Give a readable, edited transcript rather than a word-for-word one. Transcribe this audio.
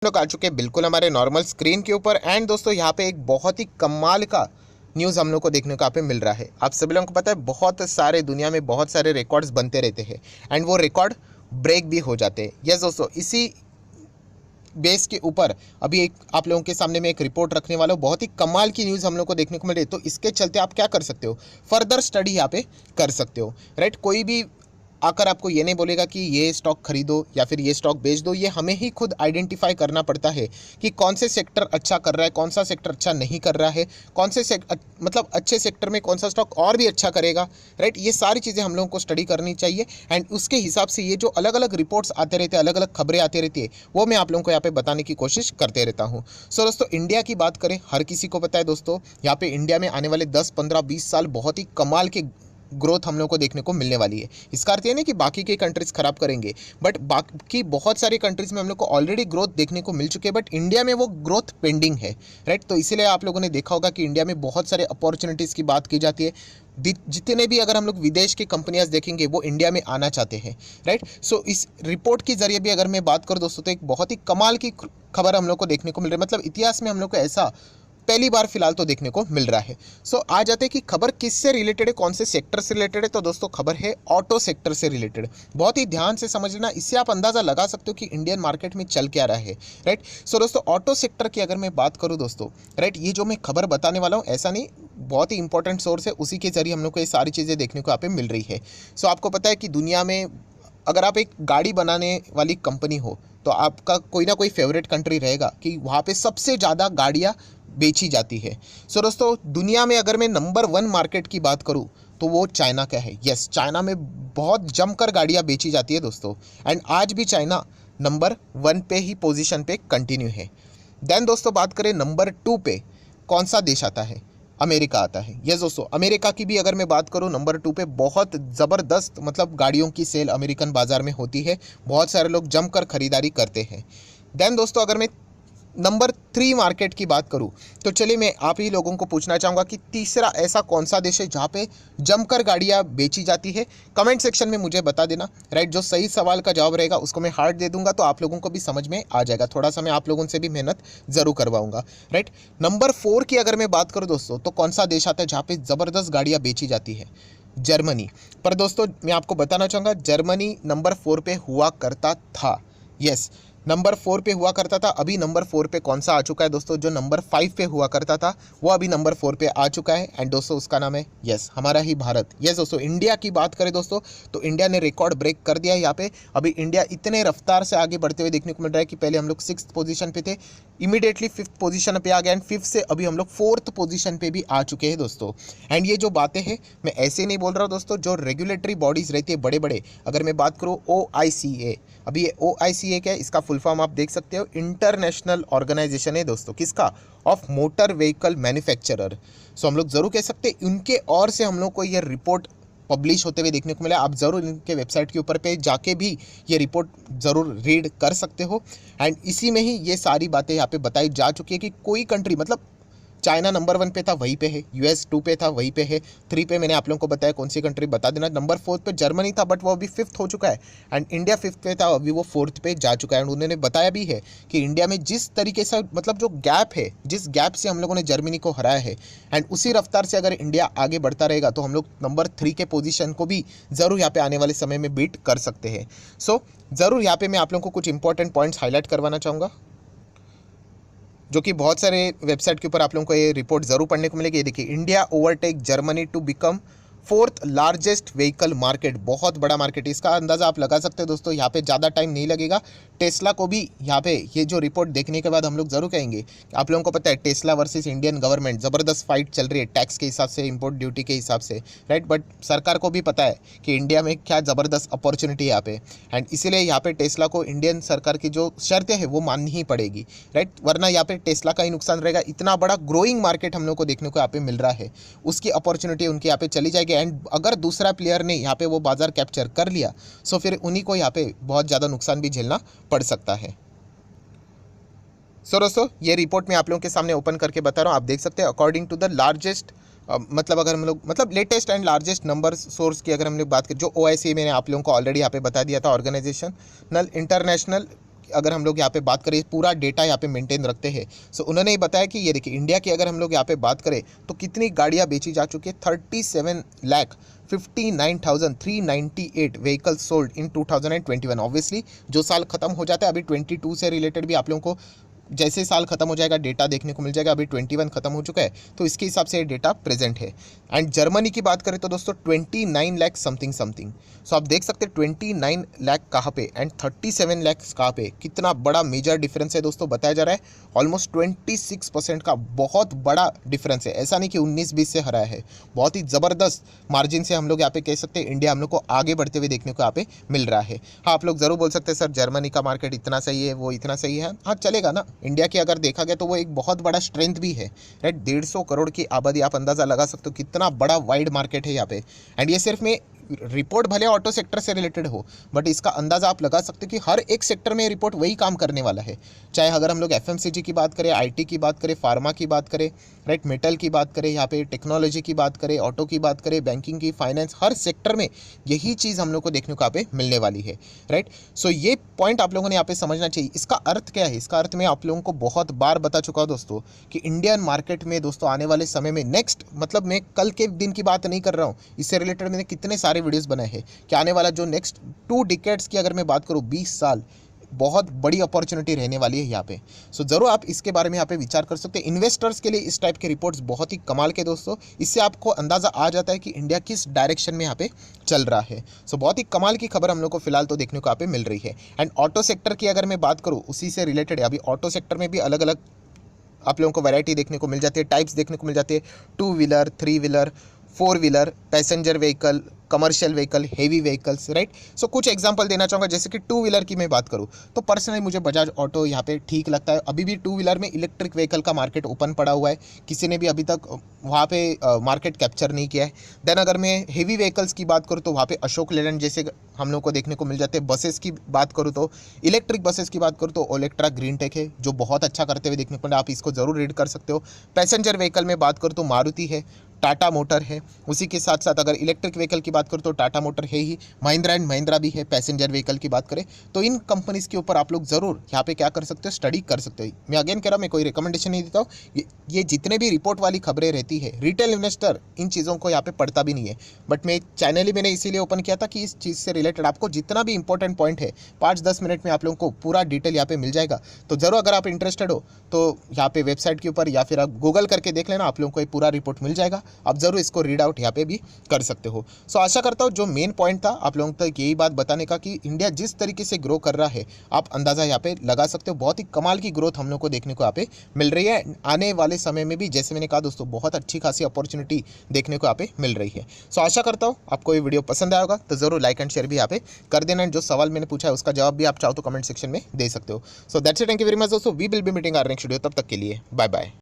लोग आ चुके हैं बिल्कुल हमारे नॉर्मल स्क्रीन के ऊपर। एंड दोस्तों यहाँ पे एक बहुत ही कमाल का न्यूज़ हम लोग को देखने को यहाँ पे मिल रहा है। आप सभी लोगों को पता है बहुत सारे दुनिया में बहुत सारे रिकॉर्ड्स बनते रहते हैं एंड वो रिकॉर्ड ब्रेक भी हो जाते हैं। यस दोस्तों, इसी बेस के ऊपर अभी एक आप लोगों के सामने में एक रिपोर्ट रखने वाला हूँ। बहुत ही कमाल की न्यूज़ हम लोग को देखने को मिल रही है। तो इसके चलते आप क्या कर सकते हो, फर्दर स्टडी यहाँ पे कर सकते हो, राइट। कोई भी आकर आपको ये नहीं बोलेगा कि ये स्टॉक खरीदो या फिर ये स्टॉक बेच दो। ये हमें ही खुद आइडेंटिफाई करना पड़ता है कि कौन से सेक्टर अच्छा कर रहा है, कौन सा सेक्टर अच्छा नहीं कर रहा है, कौन से मतलब अच्छे सेक्टर में कौन सा स्टॉक और भी अच्छा करेगा, राइट। ये सारी चीज़ें हम लोगों को स्टडी करनी चाहिए एंड उसके हिसाब से ये जो अलग अलग रिपोर्ट्स आते रहते हैं, अलग अलग खबरें आती रहती है, वो मैं आप लोगों को यहाँ पे बताने की कोशिश करते रहता हूँ। सो दोस्तों, इंडिया की बात करें, हर किसी को पता है दोस्तों, यहाँ पे इंडिया में आने वाले 10, 15, 20 साल बहुत ही कमाल के ग्रोथ हम लोग को देखने को मिलने वाली है। इसका अर्थ ये नहीं कि बाकी के कंट्रीज खराब करेंगे, बट बाकी बहुत सारी कंट्रीज में हम लोग को ऑलरेडी ग्रोथ देखने को मिल चुके हैं, बट इंडिया में वो ग्रोथ पेंडिंग है, राइट। तो इसीलिए आप लोगों ने देखा होगा कि इंडिया में बहुत सारे अपॉर्चुनिटीज़ की बात की जाती है। जितने भी अगर हम लोग विदेश की कंपनियां देखेंगे वो इंडिया में आना चाहते हैं, राइट। सो इस रिपोर्ट के जरिए भी अगर मैं बात करूं दोस्तों, तो एक बहुत ही कमाल की खबर हम लोग को देखने को मिल रही है। मतलब इतिहास में हम लोग को ऐसा पहली बार फिलहाल तो देखने को मिल रहा है। सो आ जाते हैं कि खबर किससे रिलेटेड है, कौन से सेक्टर से रिलेटेड है। तो दोस्तों खबर है ऑटो सेक्टर से रिलेटेड। बहुत ही ध्यान से समझ लेना, इससे आप अंदाज़ा लगा सकते हो कि इंडियन मार्केट में चल क्या रहा है, राइट। सो दोस्तों ऑटो सेक्टर की अगर मैं बात करूँ दोस्तों, राइट, ये जो मैं खबर बताने वाला हूँ ऐसा नहीं, बहुत ही इंपॉर्टेंट सोर्स है, उसी के जरिए हम लोग को ये सारी चीज़ें देखने को यहाँ पे मिल रही है। सो आपको पता है कि दुनिया में अगर आप एक गाड़ी बनाने वाली कंपनी हो तो आपका कोई ना कोई फेवरेट कंट्री रहेगा कि वहाँ पे सबसे ज़्यादा गाड़ियाँ बेची जाती है। सो दोस्तों दुनिया में अगर मैं नंबर 1 मार्केट की बात करूँ तो वो चाइना का है। यस, चाइना में बहुत जमकर गाड़ियाँ बेची जाती है दोस्तों, एंड आज भी चाइना नंबर 1 पे ही पोजीशन पे कंटिन्यू है। देन दोस्तों बात करें नंबर 2 पे कौन सा देश आता है, अमेरिका आता है। यस दोस्तों, अमेरिका की भी अगर मैं बात करूं नंबर 2 पे बहुत ज़बरदस्त मतलब गाड़ियों की सेल अमेरिकन बाज़ार में होती है, बहुत सारे लोग जमकर खरीदारी करते हैं। देन दोस्तों अगर मैं नंबर 3 मार्केट की बात करूं तो चलिए मैं आप ही लोगों को पूछना चाहूँगा कि तीसरा ऐसा कौन सा देश है जहाँ पे जमकर गाड़ियाँ बेची जाती है। कमेंट सेक्शन में मुझे बता देना, राइट। जो सही सवाल का जवाब रहेगा उसको मैं हार्ट दे दूंगा, तो आप लोगों को भी समझ में आ जाएगा। थोड़ा सा मैं आप लोगों से भी मेहनत ज़रूर करवाऊंगा, राइट। नंबर 4 की अगर मैं बात करूँ दोस्तों, तो कौन सा देश आता है जहाँ पे ज़बरदस्त गाड़ियाँ बेची जाती है, जर्मनी। पर दोस्तों मैं आपको बताना चाहूँगा जर्मनी नंबर 4 पे हुआ करता था। यस, नंबर 4 पे हुआ करता था। अभी नंबर 4 पे कौन सा आ चुका है दोस्तों, जो नंबर 5 पे हुआ करता था वो अभी नंबर 4 पे आ चुका है, एंड दोस्तों उसका नाम है यस हमारा ही भारत। यस दोस्तों, इंडिया की बात करें दोस्तों तो इंडिया ने रिकॉर्ड ब्रेक कर दिया है यहाँ पे। अभी इंडिया इतने रफ्तार से आगे बढ़ते हुए देखने को मिल रहा है कि पहले हम लोग 6th पोजीशन पे थे, इमीडिएटली 5th पोजीशन पे आ गया, एंड 5th से अभी हम लोग 4th पोजीशन पे भी आ चुके हैं दोस्तों। एंड ये जो बातें हैं मैं ऐसे नहीं बोल रहा हूँ दोस्तों, जो रेगुलेटरी बॉडीज़ रहती है बड़े बड़े, अगर मैं बात करूँ OICA, अभी ये OICA क्या है, इसका फुल फॉर्म आप देख सकते हो, इंटरनेशनल ऑर्गेनाइजेशन है दोस्तों, किसका, ऑफ मोटर व्हीकल मैन्युफैक्चरर। सो हम लोग ज़रूर कह सकते हैं उनके और से हम लोग को ये रिपोर्ट पब्लिश होते हुए देखने को मिला। आप ज़रूर इनके वेबसाइट के ऊपर पे जाके भी ये रिपोर्ट ज़रूर रीड कर सकते हो, एंड इसी में ही ये सारी बातें यहाँ पे बताई जा चुकी है कि कोई कंट्री, मतलब चाइना नंबर 1 पे था वहीं पे है, US 2 पे था वहीं पे है, 3 पे मैंने आप लोगों को बताया कौन सी कंट्री बता देना, नंबर 4 पे जर्मनी था बट वो अभी 5th हो चुका है, एंड इंडिया 5th पे था अभी वो 4th पे जा चुका है। एंड उन्होंने बताया भी है कि इंडिया में जिस तरीके से मतलब जो गैप है, जिस गैप से हम लोगों ने जर्मनी को हराया है, एंड उसी रफ्तार से अगर इंडिया आगे बढ़ता रहेगा तो हम लोग नंबर 3 के पोजीशन को भी ज़रूर यहाँ पे आने वाले समय में बीट कर सकते हैं। सो ज़रूर यहाँ पे मैं आप लोगों को कुछ इंपॉर्टेंट पॉइंट्स हाईलाइट करवाना चाहूँगा, जो कि बहुत सारे वेबसाइट के ऊपर आप लोगों को ये रिपोर्ट ज़रूर पढ़ने को मिलेगी। ये देखिए, India overtake Germany to become 4th largest vehicle market. बहुत बड़ा मार्केट है, इसका अंदाज़ा आप लगा सकते हो दोस्तों। यहाँ पे ज़्यादा टाइम नहीं लगेगा, टेस्ला को भी यहाँ पे ये जो रिपोर्ट देखने के बाद हम लोग ज़रूर कहेंगे कि आप लोगों को पता है टेस्ला वर्सेस इंडियन गवर्नमेंट ज़बरदस्त फाइट चल रही है, टैक्स के हिसाब से, इंपोर्ट ड्यूटी के हिसाब से, राइट। बट सरकार को भी पता है कि इंडिया में क्या ज़बरदस्त अपॉर्चुनिटी है यहाँ पे, एंड इसीलिए यहाँ पे टेस्ला को इंडियन सरकार की जो शर्तें हैं वो माननी ही पड़ेगी, राइट। वरना यहाँ पे टेस्ला का ही नुकसान रहेगा। इतना बड़ा ग्रोइंग मार्केट हम लोग को देखने को यहाँ पे मिल रहा है, उसकी अपॉर्चुनिटी उनके यहाँ पे चली जाएगी, एंड अगर दूसरा प्लेयर ने यहाँ पे वो बाजार कैप्चर कर लिया सो फिर उन्हीं को यहाँ पे बहुत ज़्यादा नुकसान भी झेलना पड़ सकता है। सो दोस्तों ये रिपोर्ट मैं आप लोगों के सामने ओपन करके बता रहा हूँ, आप देख सकते हैं अकॉर्डिंग टू द लार्जेस्ट मतलब अगर हम लोग मतलब latest and largest number source की अगर हम लोग बात करें, जो OICA मैंने आप लोगों को ऑलरेडी यहाँ पे बता दिया था, ऑर्गेनाइजेशनल इंटरनेशनल अगर हम लोग यहाँ पे बात करें, पूरा डेटा यहाँ पे मेंटेन रखते हैं। सो उन्होंने ही बताया कि ये देखिए इंडिया की अगर हम लोग यहाँ पे बात करें तो कितनी गाड़ियाँ बेची जा चुकी है, 37,59,398 व्हीकल्स सोल्ड इन 2021। ऑब्वियसली जो साल खत्म हो जाता है, अभी 22 से रिलेटेड भी आप लोगों को जैसे साल खत्म हो जाएगा डेटा देखने को मिल जाएगा। अभी 21 खत्म हो चुका है, तो इसके हिसाब से डेटा प्रेजेंट है। एंड जर्मनी की बात करें तो दोस्तों 29 लाख समथिंग समथिंग। सो आप देख सकते हैं 29 लाख कहाँ पे एंड 37 लाख कहाँ पे, कितना बड़ा मेजर डिफरेंस है दोस्तों। बताया जा रहा है ऑलमोस्ट 26% का बहुत बड़ा डिफरेंस है। ऐसा नहीं कि 19-20 से हराया है, बहुत ही ज़बरदस्त मार्जिन से हम लोग यहाँ पे कह सकते हैं इंडिया हम लोग को आगे बढ़ते हुए देखने को यहाँ पे मिल रहा है। हाँ, आप लोग ज़रूर बोल सकते हैं सर जर्मनी का मार्केट इतना सही है, वो इतना सही है। हाँ चलेगा ना, इंडिया की अगर देखा गया तो वो एक बहुत बड़ा स्ट्रेंथ भी है, राइट। 150 करोड़ की आबादी, आप अंदाज़ा लगा सकते हो कितना बड़ा वाइड मार्केट है यहाँ पे। एंड ये सिर्फ में रिपोर्ट भले ऑटो सेक्टर से रिलेटेड हो, बट इसका अंदाज़ा आप लगा सकते हो कि हर एक सेक्टर में रिपोर्ट वही काम करने वाला है। चाहे अगर हम लोग एफएमसीजी की बात करें, आईटी की बात करें, फार्मा की बात करें, राइट, मेटल की बात करें, यहाँ पे टेक्नोलॉजी की बात करें, ऑटो की बात करें, बैंकिंग की, फाइनेंस, हर सेक्टर में यही चीज़ हम लोग को देखने को यहाँ पे मिलने वाली है, राइट। सो ये पॉइंट आप लोगों ने यहाँ पे समझना चाहिए। इसका अर्थ क्या है? इसका अर्थ मैं आप लोगों को बहुत बार बता चुका हूँ दोस्तों कि इंडियन मार्केट में दोस्तों आने वाले समय में नेक्स्ट, मतलब मैं कल के दिन की बात नहीं कर रहा हूँ, इससे रिलेटेड मैंने कितने सारे वीडियोस बनाए हैं कि आने वाला जो नेक्स्ट 2 डिकेड्स की अगर मैं बात करूँ, 20 साल, बहुत बड़ी अपॉर्चुनिटी रहने वाली है यहाँ पे। सो ज़रूर आप इसके बारे में यहाँ पे विचार कर सकते हैं। इन्वेस्टर्स के लिए इस टाइप के रिपोर्ट्स बहुत ही कमाल के दोस्तों, इससे आपको अंदाज़ा आ जाता है कि इंडिया किस डायरेक्शन में यहाँ पे चल रहा है। सो बहुत ही कमाल की खबर हम लोग को फिलहाल तो देखने को यहाँ पे मिल रही है। एंड ऑटो सेक्टर की अगर मैं बात करूँ, उसी से रिलेटेड है, अभी ऑटो सेक्टर में भी अलग अलग आप लोगों को वैरायटी देखने को मिल जाती है, टाइप्स देखने को मिल जाती है, 2 wheeler, 3 wheeler, 4 wheeler, passenger vehicle, commercial vehicle, heavy vehicles, right. So कुछ एग्जांपल देना चाहूँगा, जैसे कि 2 व्हीलर की मैं बात करूँ तो पर्सनली मुझे बजाज ऑटो यहाँ पे ठीक लगता है। अभी भी 2 व्हीलर में इलेक्ट्रिक व्हीकल का मार्केट ओपन पड़ा हुआ है, किसी ने भी अभी तक वहाँ पे मार्केट कैप्चर नहीं किया है। देन अगर मैं हेवी व्हीकल्स की बात करूँ तो वहाँ पे अशोक लेलैंड जैसे हम लोग को देखने को मिल जाते हैं। बसेस की बात करूँ तो, इलेक्ट्रिक बसेस की बात करूँ तो ओलेक्ट्रा ग्रीन टेक है, जो बहुत अच्छा करते हुए देखने को मिला, आप इसको ज़रूर रीड कर सकते हो। पैसेंजर व्हीकल में बात करूँ तो मारुति है, टाटा मोटर है, उसी के साथ साथ अगर इलेक्ट्रिक व्हीकल की बात करूँ तो टाटा मोटर है ही, महिंद्रा एंड महिंद्रा भी है। पैसेंजर व्हीकल की बात करें तो इन कंपनीज़ के ऊपर आप लोग ज़रूर यहाँ पे क्या कर सकते हो, स्टडी कर सकते हो। मैं अगेन कह रहा हूँ, मैं कोई रिकमेंडेशन नहीं देता हूँ। ये जितने भी रिपोर्ट वाली खबरें रहती है, रिटेल इन्वेस्टर इन चीज़ों को यहाँ पे पढ़ता भी नहीं है, बट मैं चैनल ही मैंने इसीलिए ओपन किया था कि इस चीज़ से रिलेटेड आपको जितना भी इंपॉर्टेंट पॉइंट है 5-10 मिनट में आप लोगों को पूरा डिटेल यहाँ पे मिल जाएगा। तो ज़रूर अगर आप इंटरेस्टेड हो तो यहाँ पे वेबसाइट के ऊपर या फिर आप गूगल करके देख लेना, आप लोगों को ये पूरा रिपोर्ट मिल जाएगा। आप ज़रूर इसको रीड आउट यहाँ पे भी कर सकते हो। सो आशा करता हूँ जो मेन पॉइंट था आप लोगों तक यही बात बताने का कि इंडिया जिस तरीके से ग्रो कर रहा है, आप अंदाज़ा यहाँ पे लगा सकते हो। बहुत ही कमाल की ग्रोथ हम लोग को देखने को यहाँ पे मिल रही है। आने वाले समय में भी जैसे मैंने कहा दोस्तों, बहुत अच्छी खासी अपॉर्चुनिटी देखने को यहाँ पे मिल रही है। सो आशा करता हूँ आपको ये वीडियो पसंद आया होगा, तो ज़रूर लाइक एंड शेयर भी यहाँ पे कर देना। जो सवाल मैंने पूछा है उसका जवाब भी आप चाहो तो कमेंट सेक्शन में दे सकते हो। So that's it, thank you very much दोस्तों। We will be meeting our next video. तब तक के लिए बाय बाय।